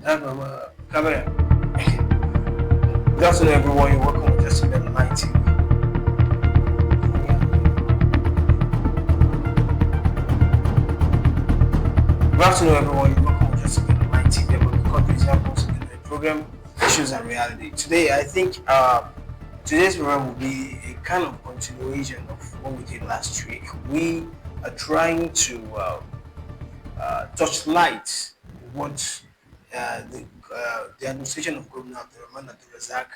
Comr. Good afternoon, everyone. You're welcome to just about 90. Good afternoon, everyone. You're welcome to just about 90. The Abdulkadir examples in the program Issues and Reality. Today, I think today's program will be a kind of continuation of what we did last week. We are trying to touch light what the administration of Governor Abdulkadir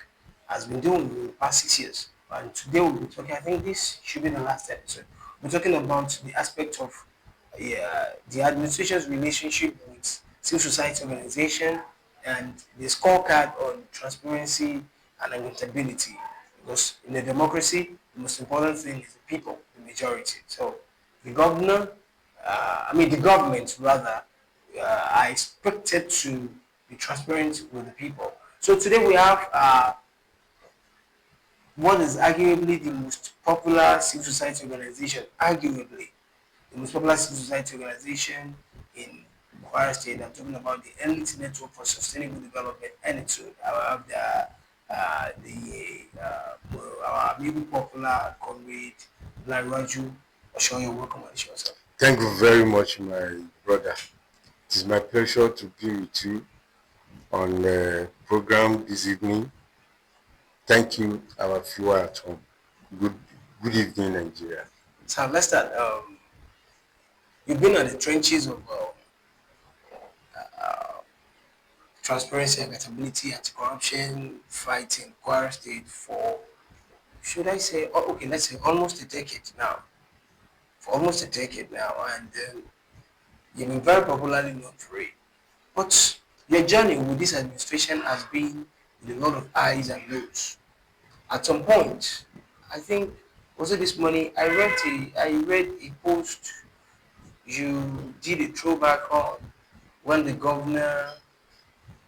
has been doing in the past 6 years. And today we'll be talking, I think this should be the last episode. We're talking about the aspect of the administration's relationship with civil society organization and the scorecard on transparency and accountability. Because in a democracy, the most important thing is the people, the majority. So the governor, the government rather, are expected to be transparent with the people. So today we have what is arguably the most popular civil society organization, arguably the most popular civil society organization in Kwara State. I'm talking about the Elite Network for Sustainable Development, ENITU. I have our maybe popular comrade Lanrewaju. Osho, you're welcome on the show, sir. Thank you very much, my brother. It is my pleasure to be with you on the program this evening. Thank you, our viewer at home. Good evening, Nigeria. So let's start. You've been on the trenches of transparency, accountability, anti-corruption, fighting Kwara State for, should I say, let's say almost a decade now. For almost a decade now, and you've been very popularly known for it. But your journey with this administration has been with a lot of highs and lows. At some point, I think, was it this morning? I read a post you did a throwback on when the governor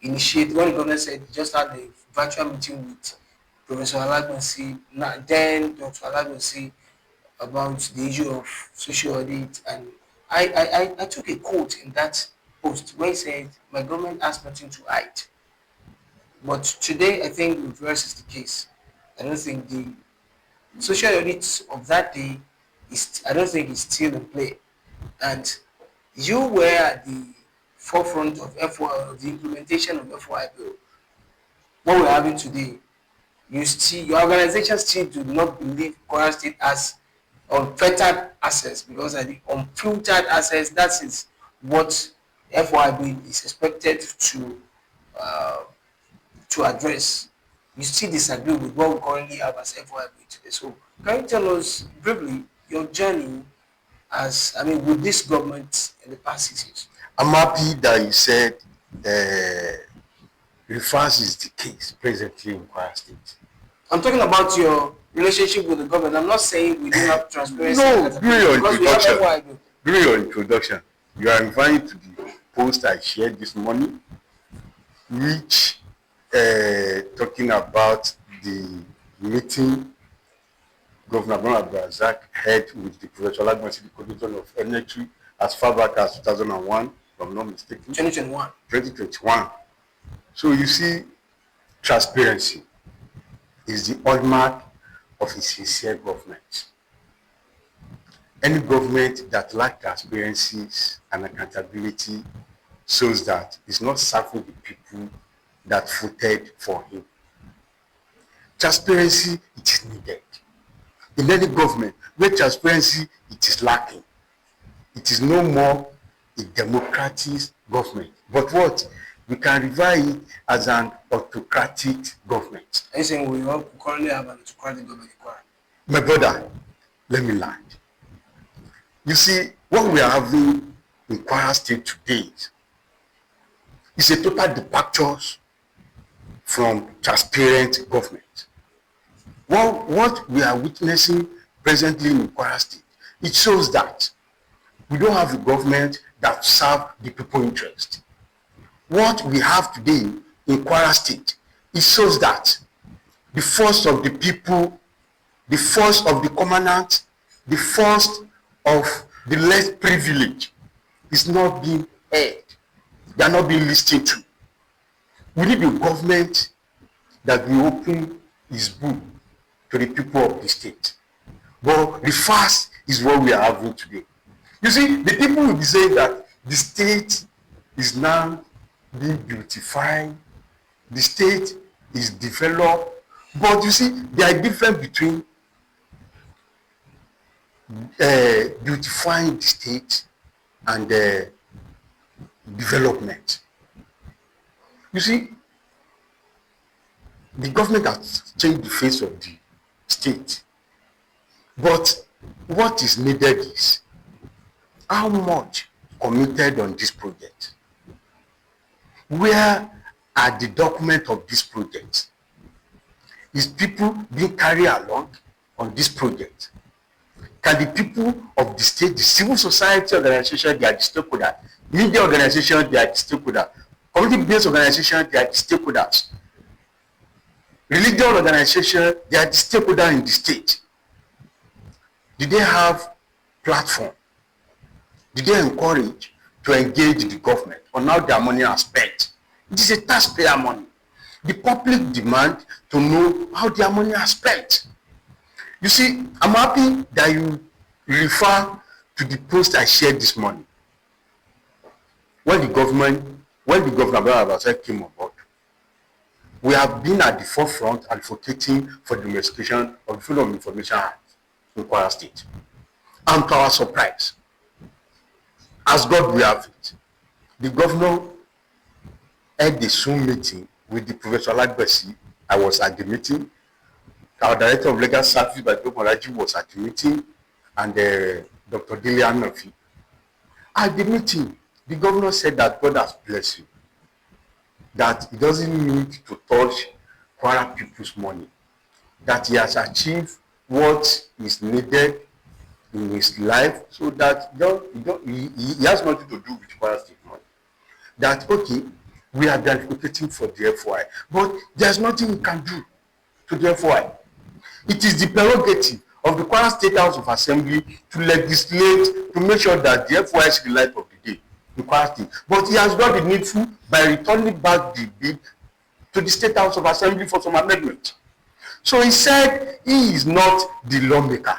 said he just had a virtual meeting with Professor Alagbonsi, then Dr. Alagbonsi, about the issue of social audit, and I took a quote in that post where he said, "My government has nothing to hide." But today, I think reverse is the case. I don't think the social audit of that day I don't think it's still in play. And you were at the forefront of of the implementation of FY bill. What we're having today, your organization still do not believe Kwara State has unfettered access, because at the unfiltered access, that is what FYB is expected to address. You still disagree with what we currently have as FYB today. So can you tell us briefly your journey with this government in the past 6 years? I'm happy that you said reverse is the case presently in Kwara State. I'm talking about your relationship with the government. I'm not saying we don't have transparency. No, during your introduction, you are referring to the post I shared this morning, which talking about the meeting Governor Abdulkadir had with the Professor Alagbonsi, the coordinator of energy, as far back as 2001, if I'm not mistaken. 2021. So you see, transparency is the hallmark of a sincere government. Any government that lacks transparency and accountability shows that it's not serving the people that voted for him. Transparency, it is needed. In any government where transparency it is lacking, it is no more a democratic government. But what? We can refer it as an autocratic government. Are you saying we currently have an autocratic government? My brother, let me land. You see, what we are having in Kwara State today is a total departure from transparent government. What we are witnessing presently in Kwara State, it shows that we don't have a government that serves the people interest. What we have today in Kwara State, it shows that the force of the people, the force of the commandant, the force of the less privileged is not being heard. They are not being listened to. We need a government that will open its book to the people of the state. But the fast is what we are having today. You see, the people will be saying that the state is now being beautified, the state is developed, but you see, there are difference between beautifying the state and development. You see, the government has changed the face of the state, but what is needed is how much committed on this project. Where are the documents of this project? Is people being carried along on this project? Can the people of the state, the civil society organization, they are the stakeholders, media organization, they are the stakeholders, community-based organization, they are the stakeholders, religious organization, they are the stakeholders in the state. Did they have platform? Did they encourage to engage the government on how their money are spent? It is a taxpayer money. The public demand to know how their money are spent. You see, I'm happy that you refer to the post I shared this morning. When the governor Abdulkadir came on board, we have been at the forefront advocating for the domestication of the Freedom of Information Act in Kwara State. And to our surprise, as God will have it, the governor had a Zoom meeting with the Professor Lanrewaju. I was at the meeting. Our Director of Legal Service by Comr was at the meeting, and Dr. Dilian. At the meeting, the governor said that God has blessed you, that he doesn't need to touch Kwara people's money, that he has achieved what is needed in his life, so that he has nothing to do with Kwara State money. That, okay, we are advocating for the FOI, but there's nothing we can do to the FOI. It is the prerogative of the Kwara State House of Assembly to legislate to make sure that the FOI is the light of the day in Kwara State. But he has done the needful by returning back the bill to the State House of Assembly for some amendment. So he said he is not the lawmaker.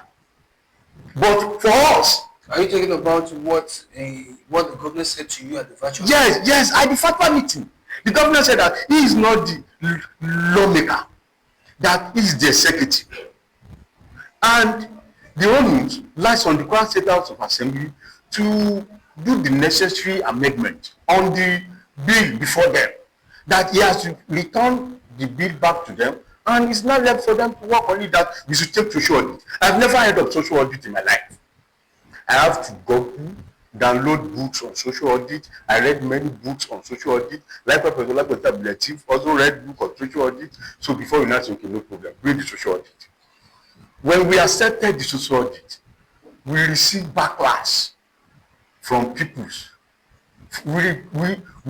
But for us, are you talking about what the governor said to you at the virtual? Yes, at the fatwa meeting, the governor said that he is not the lawmaker, that he is the executive, and the onus lies on the Kwara State House of Assembly to do the necessary amendment on the bill before them. That he has to return the bill back to them, and it's not left for them to work on it. That we should take social audit. I've never heard of social audit in my life. I have to go download books on social audit. I read many books on social audit. Like Professor Abdulkadir also read book on social audit. So before you now say, okay, no problem, read the social audit. When we accepted the social audit, we received backlash from peoples. We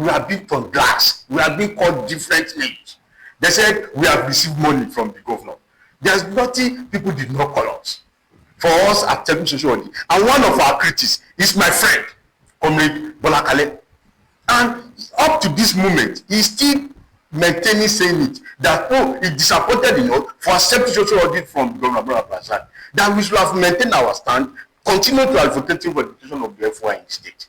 are being on glass. We are being called different names. They said we have received money from the governor. There's nothing people did not call us. For us at Technical Social Audit. And one of our critics is my friend, Comr Bolakale. And up to this moment, he's still maintaining saying it, that, oh, he's disappointed in us for accepting social audit from Governor Abdulkadir, that we should have maintained our stand, continue to advocate for the education of the FOI in the state.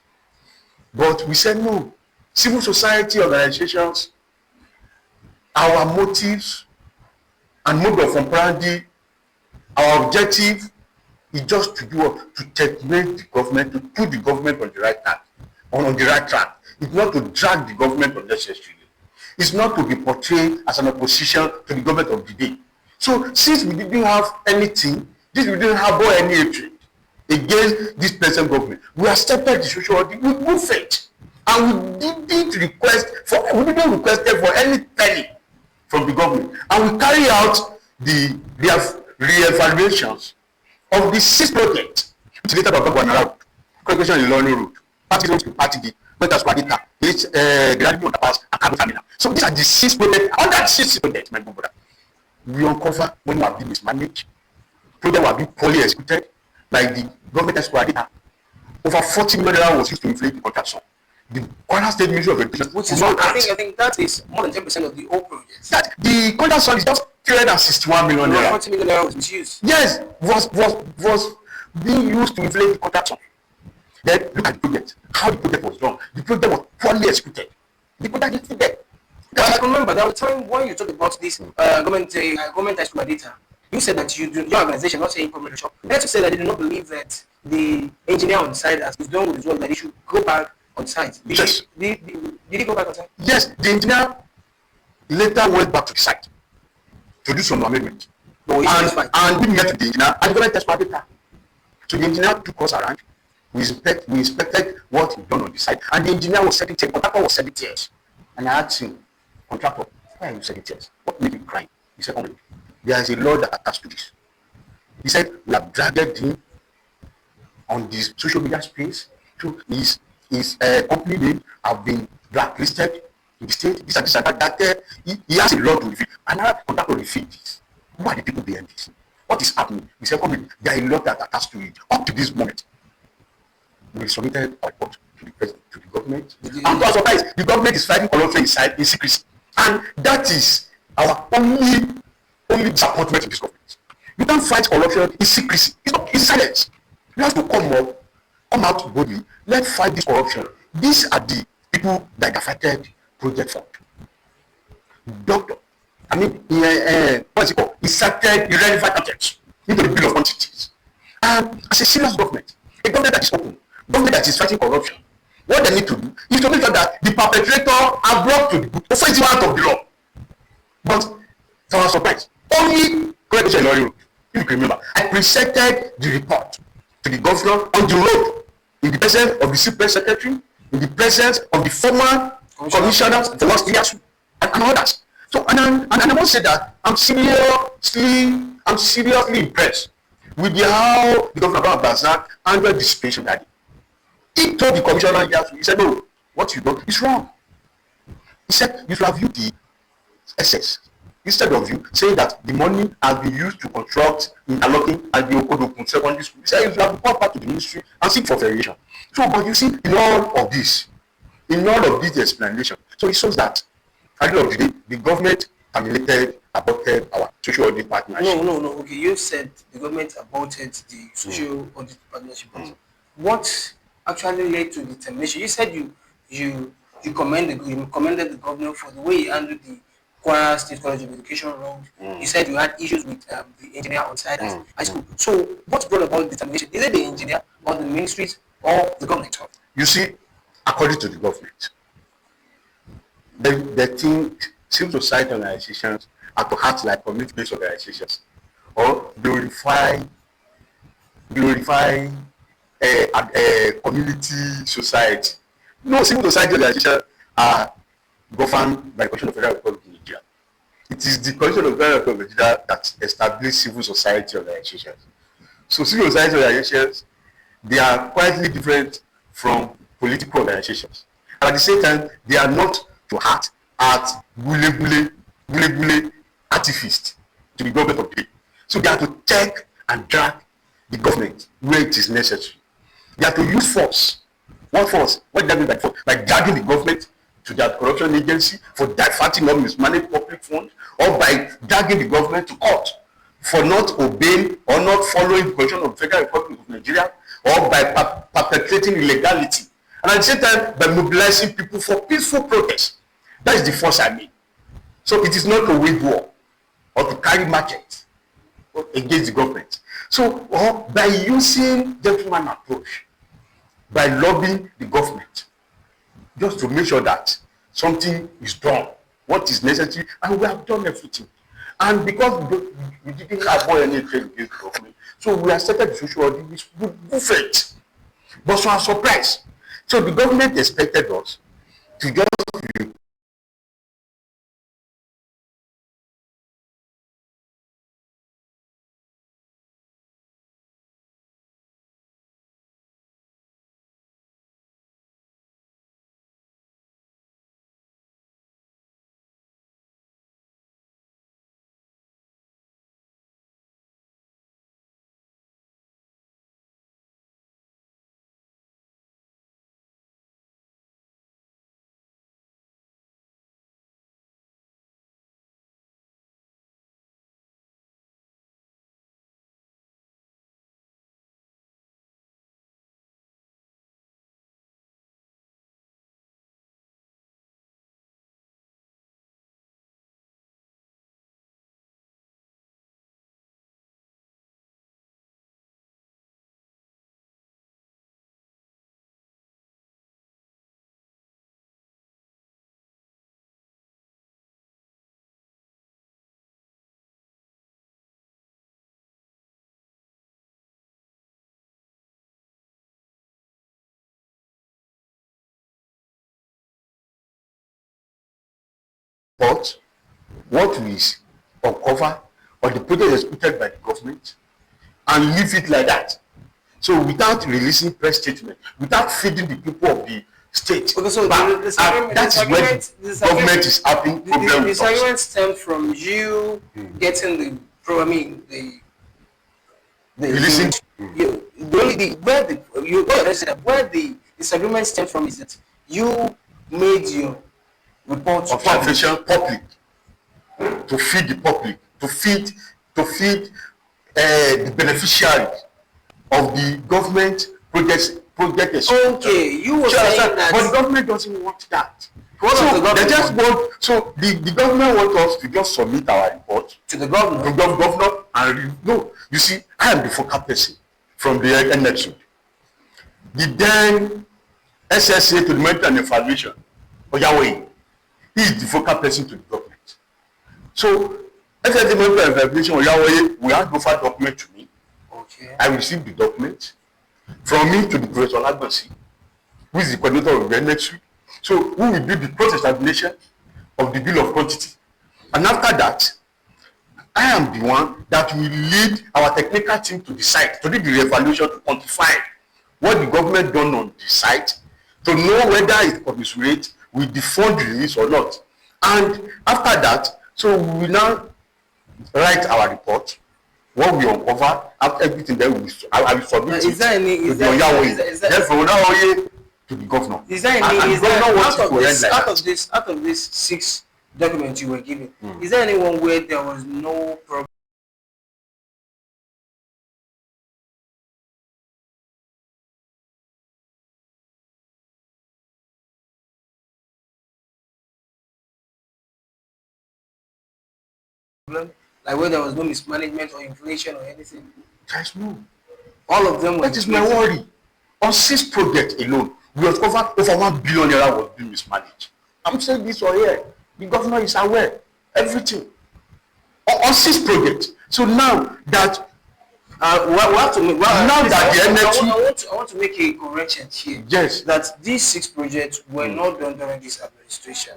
But we said no. Civil society organizations, our motives and mode of operandi, our objective is just to do to checkmate the government, to put the government on the right track, on the right track. It's not to drag the government unnecessarily. It's not to be portrayed as an opposition to the government of the day. So since we didn't have anything, we didn't have any hatred against this present government, we accepted the social audit with good faith, and we didn't request for any penny from the government, and we carry out the re-evaluations of the 6 projects, which later by Governor Corporation in Lanrewaju Road, Party So these are the 6 projects. Under the 6 projects, my brother, we uncover when we have been mismanaged, projects were being poorly executed by the government. Over 40 million was used to inflate the contract sum. the Kwara State Ministry of Education, which is what I think that is more than 10% of the whole project. That the contract sum is just 361 million naira. 40 million naira was misused. Yes, was being used to inflate the contract sum. Then look at the project. How the project was done. The project was poorly executed. The project is there. I can remember that time when you talked about this government estimate data. You said that your organization, not saying Comr, let's just say that they do not believe that the engineer on site has done with his work, that he should go back on site. Yes. Did he go back on site? Yes, the engineer later went back to the site to do some amendment. And we met the engineer and the government estimate data. So the engineer took us around. We inspected what he done on the site, and the engineer was shedding tears. Contractor was shedding tears. And I asked him, contractor, why are you shedding tears? What made you cry? He said, Comr, there is a law that attached to this. He said, we have dragged him on this social media space. So his company name have been blacklisted in the state. This and this and that. He has a law to refute. Another contractor refute this. Who are the people behind this? What is happening? He said, Comr, there are a lot that attached to it. Up to this moment, we submitted a report to the government. And to our surprise, the government is fighting corruption inside in secrecy. And that is our only disappointment in this government. You don't fight corruption in secrecy. It's not in silence. You have to come out boldly. Let's fight this corruption. These are the people that affected Project Fund. Doctor, what's it called? He cited irrelevant objects into the bill of quantities. And as a serious government, a government that is open, government that is fighting corruption, what they need to do is to make sure that the perpetrator are brought to the book, offensive out of the law. But to our surprise, only correction in if you can remember, I presented the report to the governor on the road in the presence of the super secretary, in the presence of the former commissioners for last years and others. So and I must say that I'm seriously impressed with how the governor of Bazak handled the situation that he told the commissioner he said, no, what you done is wrong. He said, you should have viewed the excess. Instead of you saying that the money has been used to construct interlocking at the Okodokun secondary school, he said you should have gone back to the ministry and seek for variation. So, but you see, in all of this explanation, so it shows that at the end of the day, the government aborted our social audit partnership. No. Okay, you said the government aborted the social audit partnership. What actually led to the termination? You said you commended the governor for the way he handled the Kwara State College of Education road. You said you had issues with the engineer on site at high school. So what brought about the termination? Is it the engineer or the ministries or the government? You see, according to the government, they think civil society organizations are to act like community-based organizations or glorify community society. No, civil society organizations are governed by the Constitution of Federal Republic of Nigeria. It is the Constitution of Federal Republic of Nigeria that established civil society organizations. So civil society organizations, they are quietly different from political organizations. And at the same time, they are not to act at gule artifice to the government of the day. So they have to check and drag the government where it is necessary. They have to use force. What force? What do they mean by force? By dragging the government to the corruption agency for diverting or mismanaged public funds, or by dragging the government to court for not obeying or not following the Constitution of the Federal Republic of Nigeria, or by perpetrating illegality. And at the same time, by mobilizing people for peaceful protest. That is the force I mean. So it is not to wage war or to carry market against the government. So by using gentleman approach, by lobbying the government, just to make sure that something is done, what is necessary, and we have done everything. And because we didn't avoid any trade against the government, so we accepted the social audit with good faith. But to our surprise, so the government expected us to just report, what we uncover, or the project executed by the government, and leave it like that. So without releasing press statement, without feeding the people of the state. Okay, so that is where the government is having problems. The disagreement stems from you getting the releasing. Where the disagreement stems from is that you made your report observation public to feed the public, to feed the beneficiaries of the government project. Okay, you were saying that, but the government doesn't want that. So the government wants us to just submit our report to the governor. To the governor, and no, you see, I am the focal person from the NXU. The then SSA to the Monitoring and Evaluation, Oyawe, he is the focal person to the government. So SSA Monitoring and Evaluation, Oyawe, we hand over document to me. Okay. I received the document from me to the Professor Lagbansi, who is the coordinator of the NXU. So who will do the process tabulation of the bill of quantity. And after that, I am the one that will lead our technical team to the site, to do the evaluation, to quantify what the government done on the site, to know whether it commensurate with the fund release or not. And after that, so we will now write our report, what we uncover, after everything, then I will submit it to the Oyawe. Then from Oyawe to the governor. Is there any out of these 6 documents you were given, is there anyone where there was no problem? Like where there was no mismanagement or inflation or anything? There's no. All of them were. That is my worry. On 6 projects alone, we have covered over 1 billion naira was being mismanaged. I'm saying this or here. The governor is aware. Everything. On 6 projects. So now that I want to make a correction here. Yes. That these 6 projects were not done during this administration.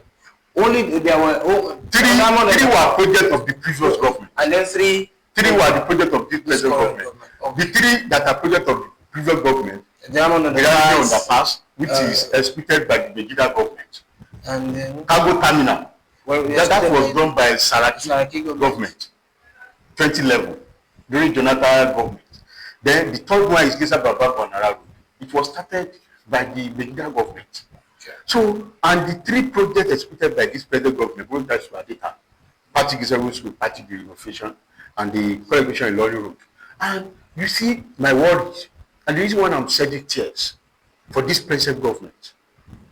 Only there were 3 were projects of the previous government. And then 3 were the projects of this present government. Okay. The 3 that are projects of the previous government, the underpass, which is executed by the Megida government. And then cargo terminal. Well, that was done by Saraki government, 2011, during Jonathan government. Then the 3rd one is Gesa Baba Bonara. It was started by the Megida government. Okay. So, and the 3 projects executed by this present government, both that were data, Party Gisa School, Party Renovation, and the correlation in Lorry Road. And you see my worries, and the reason why I'm shedding tears for this present government.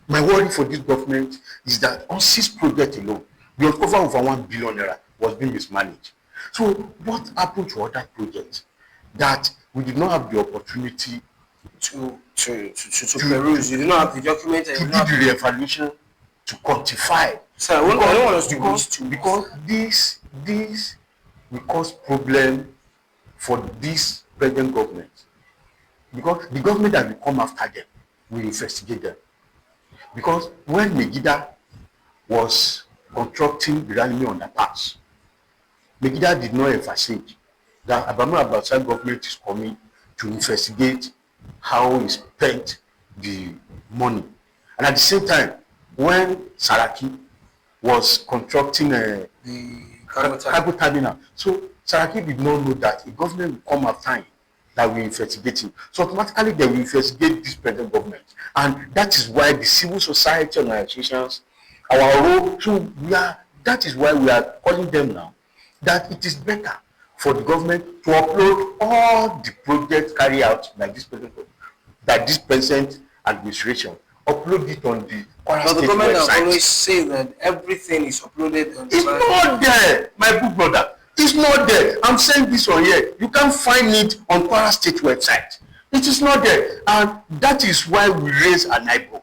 My worry for this government is that on 6 projects alone, we have covered over 1 billion naira was being mismanaged. So what happened to other projects that we did not have the opportunity to peruse? You did not have the document to do the evaluation, to quantify. So I don't want us to because this will cause problem for this present government. Because the government that will come after them will investigate them. Because when Megida was constructing the Ranimi underpass, Megida did not emphasize that Abamu Abacha government is coming to investigate how he spent the money. And at the same time, when Saraki was constructing the cargo terminal, so Saraki did not know that the government will come after him, that will investigate him. So automatically they will investigate this present government. And that is why the civil society organizations, our role, so that is why we are calling them now, that it is better for the government to upload all the projects carried out by this present administration, upload it on the Kwara State website. But the government always say that everything is uploaded on the It's not there, my good brother. It's not there. I'm saying this on here. You can't find it on Kwara State website. It is not there. And that is why we raise an eyebrow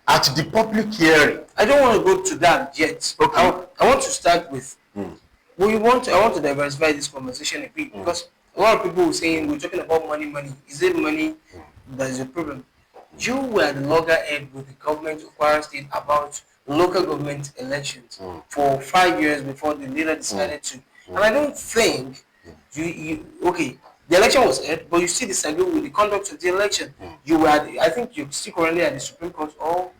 at the public hearing. I don't want to go to that yet. Okay. I want to start with I want to diversify this conversation a bit because a lot of people are saying we're talking about money. Is it money that is a problem? You were the loggerhead with the government of Kwara State about local government elections for 5 years before the leader decided to. And I don't think okay, the election was held, but you still disagree with the conduct of the election. You were, I think you're still currently at the Supreme Court, or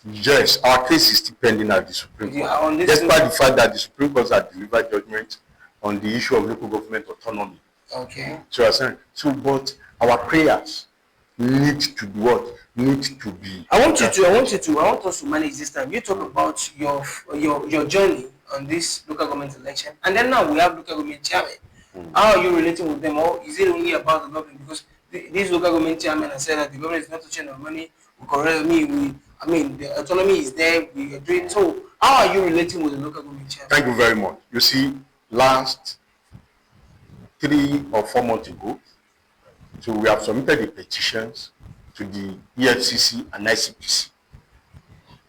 yes, our case is still pending at the Supreme Court. Despite the fact that the Supreme Court has delivered judgment on the issue of local government autonomy. Okay. So, but our prayers need to be what? Need to be. I want us to manage this time. You talk about your journey on this local government election, and then now we have local government chairman. How are you relating with them, or is it only about the government? Because this local government chairman has said that the government is not touching our money. The autonomy is there. We are doing so. How are you relating with the local government chairman? Thank you very much. You see, last 3 or 4 months ago, so we have submitted the petitions to the EFCC and ICPC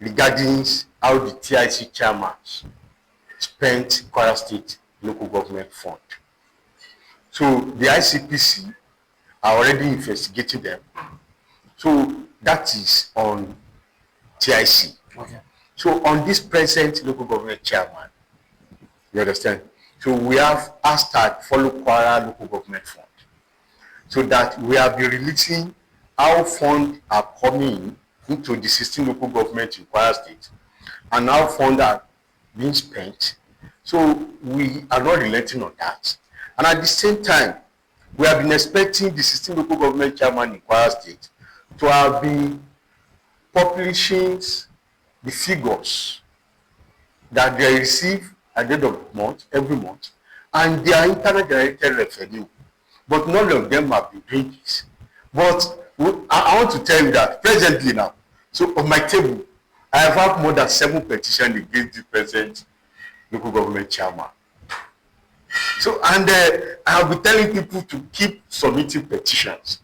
regarding how the TIC chairman spent Kwara State local government fund. So the ICPC are already investigating them. So that is on TIC. Okay. So on this present local government chairman, you understand? So we have hashtag follow Kwara local government fund. So that we have been releasing how funds are coming into the 16 local government in Kwara State and how funds are being spent. So we are not relenting on that. And at the same time, we have been expecting the 16 local government chairman in Kwara State to have been publishing the figures that they receive at the end of the month, every month, and their internet generated revenue. But none of them have been doing this. But I want to tell you that presently now, so on my table, I have had more than 7 petitions against the present local government chairman. So, and I'll be telling people to keep submitting petitions.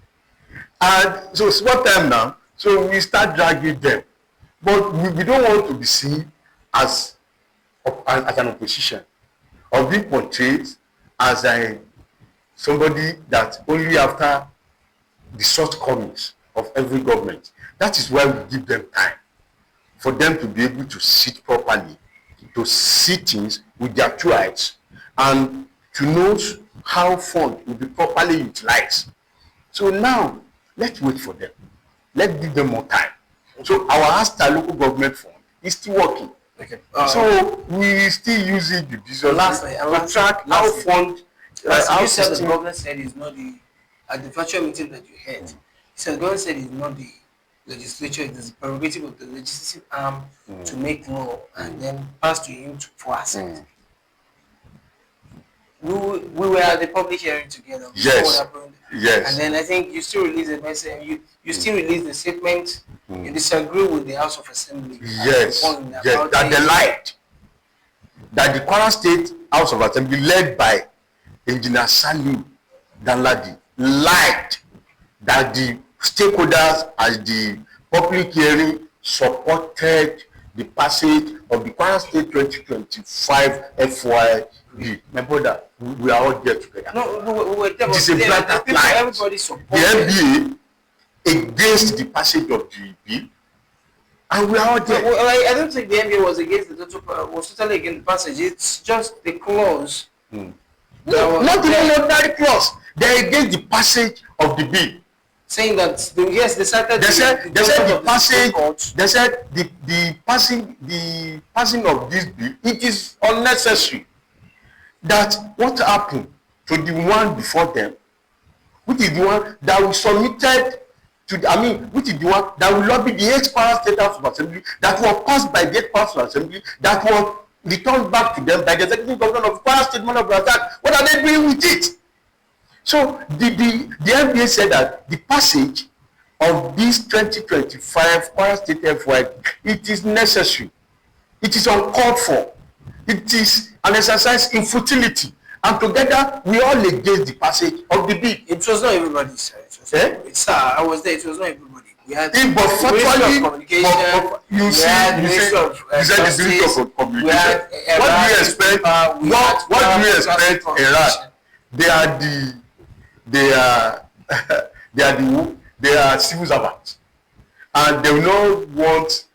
And so it's what time now? So we start dragging them. But we don't want to be seen as an opposition or being portrayed as somebody that only after the shortcomings of every government. That is why we give them time for them to be able to sit properly, to see things with their 2 eyes, and to know how fund will be properly utilized. So now, let's wait for them. Let's give them more time. So our hashtag local government fund is still working. Okay. So we still using the business to track how fund. You said the government said it's not at the virtual meeting that you had. He said the government said it's not the legislature, it is the prerogative of the legislative arm to make law and then pass to him for assent. We were at the public hearing together. Yes. Yes. And then I think you still release a message. You still release the statement. You disagree with the House of Assembly. Yes. That they lied. That the Kwara State House of Assembly, led by Engineer Salim Danladi, lied that the stakeholders at the public hearing supported the passage of the Kwara State 2025 FYB. My brother, we are all there together. No, we were there. It is a blatant lie. Everybody supported the NBA against the passage of the bill, and we are all there. I don't think the NBA was against was totally against the passage. It's just the clause. No, not even ordinary clause. They are against the passage of the bill. Saying that they said the passage. They said the passing of this bill, it is unnecessary. That what happened to the one before them, which is the one that we submitted to which is the one that will lobby the 8th Kwara State House of Assembly, that was passed by the 8th House of Assembly, that was returned back to them by the executive governor of Kwara State, man of Razak. What are they doing with it? So the NBA said that the passage of this 2025 Kwara State FY, it is necessary. It is uncalled for. It is an exercise in futility. And together, we all against the passage of the bill. It was not everybody, sir. I was there. It was not everybody. We had but factually, communication. You said the Ministry of Communication. What do you expect? What do you expect, Iran? They are civil servants, and they will not want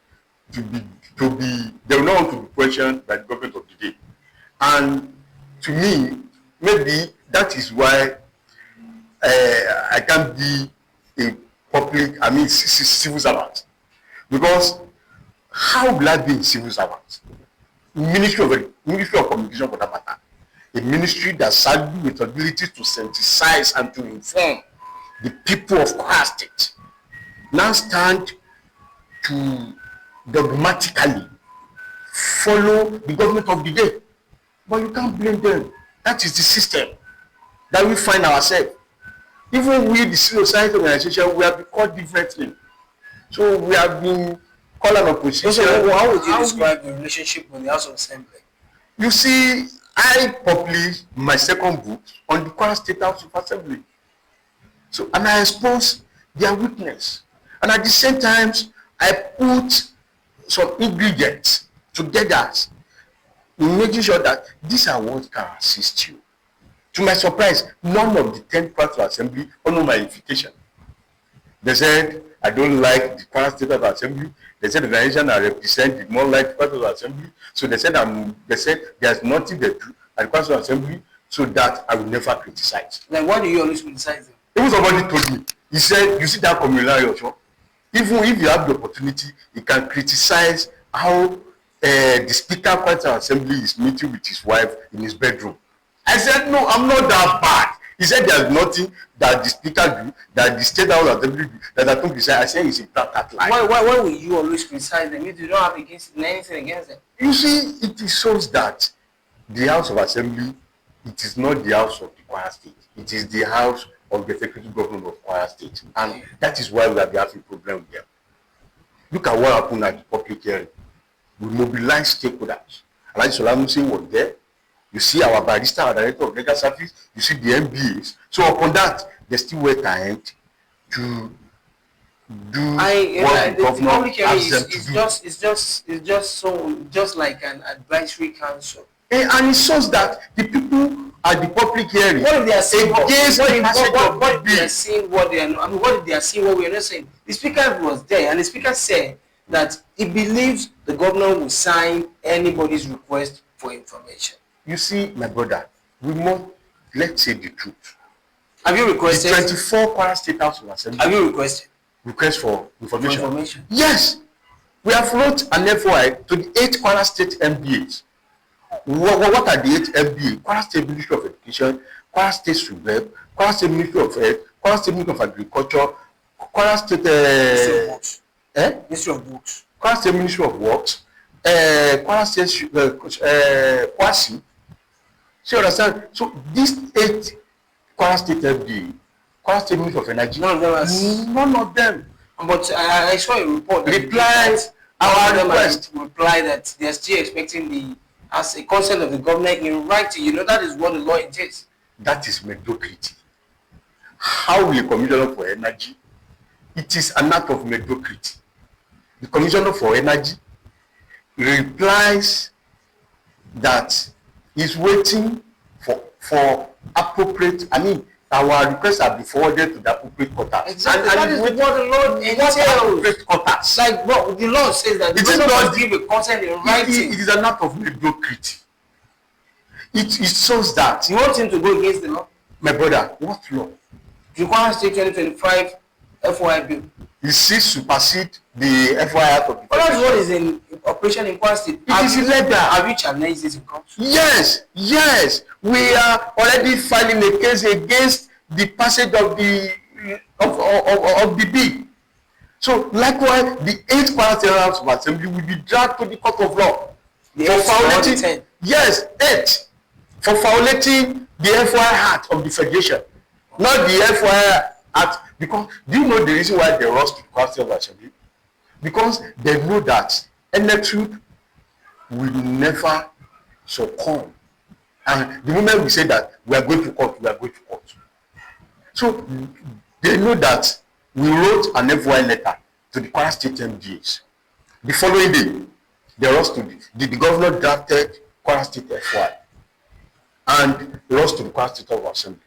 to be they will not want to be questioned by the government of the day. And to me, maybe that is why I can't be a civil servant. Because how will I be a civil servant? Ministry of Communication, for that matter. A ministry that saddled with ability to synthesize and to inform the people of Kwara State now stand to dogmatically follow the government of the day. But you can't blame them. That is the system that we find ourselves. Even we, the civil society organization, we have been called differently. So we have been called an opposition. So how would you describe the relationship with the House of Assembly? You see, I published my second book on the Kwara State House of Assembly. So, and I exposed their weakness. And at the same time, I put some ingredients together in making sure that these are what can assist you. To my surprise, none of the 10 Kwara Assembly honored my invitation. They said, I don't like the Kwara State of Assembly. They said the organization I represent did not like the Kwara Assembly. So they said there's nothing they do at the Kwara Assembly, so that I will never criticize. Then why do you always criticize them? Even somebody told me, he said, you see that Comr, Osho? Even if you have the opportunity, you can criticize how the Speaker of Kwara Assembly is meeting with his wife in his bedroom. I said, no, I'm not that bad. He said there's nothing that the Speaker do, that the State House Assembly do, that I don't criticize. I said it's a black lie. Why will you always criticize them if you don't have anything against them? You see, it shows that the House of Assembly, it is not the House of the Kwara State. It is the House of the Executive Government of Kwara State. And that is why we have been having a problem with them. Look at what happened at the public hearing. We mobilized stakeholders. Alhaji Solamusi was there. You see our barrister, our director of legal service, you see the MBAs. So upon that, they still went ahead to do what the governor asked them to do. It's just like an advisory council. And it shows that the people at the public hearing, what if they are saying what they are seeing what they are not? I mean, what if they are seeing what we are not saying? The speaker was there, and the speaker said that he believes the governor will sign anybody's request for information. You see, my brother, let's say the truth. Have you requested? The 24 Kwara State House of Assembly. Have you requested? Request for information. Yes. We have wrote an FOI to the 8 Kwara State MBAs. What are the 8 MBA? Kwara State Ministry of Education, Kwara State Subeb, Kwara State Ministry of Health, Kwara State Ministry of Agriculture, Kwara State Ministry of Works, Kwara State Ministry of Works, Kwara State Kwasi. So you understand? So these 8 Kwara State MBA, Kwara State Ministry of Energy, none of them. But I saw a report that replied our request. Reply that they are still expecting as a consent of the governor in writing. You know, that is what the law entails. That is mediocrity. How will a commissioner for energy? It is an act of mediocrity. The commissioner for energy replies that he's waiting for appropriate. Our requests have been forwarded to the appropriate quarters. Exactly. And that is what the law entails. Like what the law says that the governor must give a consent in writing. It is an act of mediocrity. It shows that. You want him to go against the law? My brother, what law? The Kwara State 2025 FOI bill. You see, supersede the FOI Act of the. Well, that's what is in operation in Kwara State. It is illegal. Have you challenged this in court? Yes. We are already filing a case against the passage of the bill. So likewise, the 8 Kwara State House of Assembly will be dragged to the court of law for violating. Yes, 8 for violating the FOI Act of the Federation, not the FOI Act. Because do you know the reason why they rush to the Kwara State Assembly? Because they know that elected will never succumb. And the moment we say that we are going to court, we are going to court. So they know that we wrote an FOI letter to the Kwara State MDAs. The following day, they rushed to the governor drafted Kwara State FOI and rushed to the Kwara State Assembly.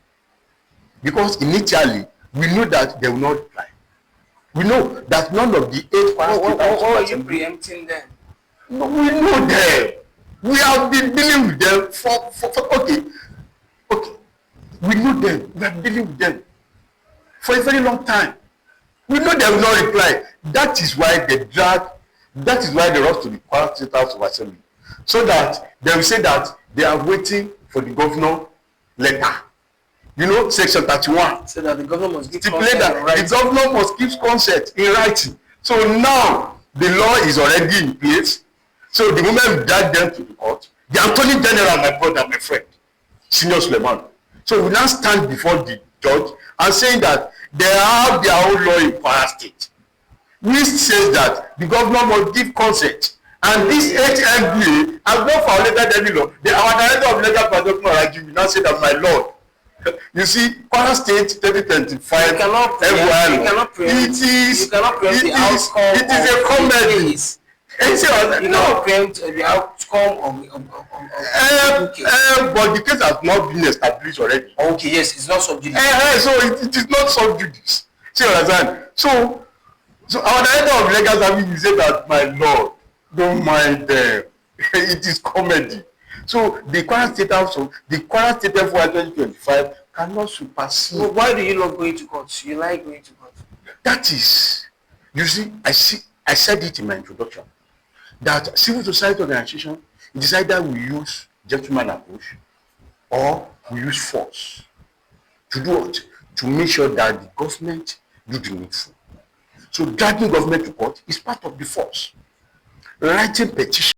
Because initially, we know that they will not reply. We know that none of the 8 Kwara State are you preempting them? No, we know them. We have been dealing with them for okay. We know them. We have been dealing with them for a very long time. We know they will not reply. That is why they rush to the Kwara State House of Assembly, so that they will say that they are waiting for the governor letter. You know, section 31. So that the governor must give stipulate that the governor must give consent in writing. So now the law is already in place. So the moment we drag them to the court, the attorney general, my brother, my friend, Senior Suleiman. So we now stand before the judge and saying that they have their own law in Kwara State, which says that the governor must give consent. And this HMBA has not violated any law. Our director of legal affairs, Lanrewaju, will now say that, my lord, you see, Kwara State 2025 you cannot preempt the outcome. It is a comedy. You cannot preempt the outcome of but the case has not been established already. Okay, yes, it's not sub judice. So it is not sub judice. See what I'm saying? So our director of legal service will say that, my lord, don't mind them. It is comedy. So the Kwara State House, the Kwara State FY 2025 cannot supersede. Well, why do you not go into court? You like going to court? That is, you see, I said it in my introduction, that civil society organization, it is either we use gentleman approach or we use force to do what? To make sure that the government do the needful. So dragging government to court is part of the force. Writing petition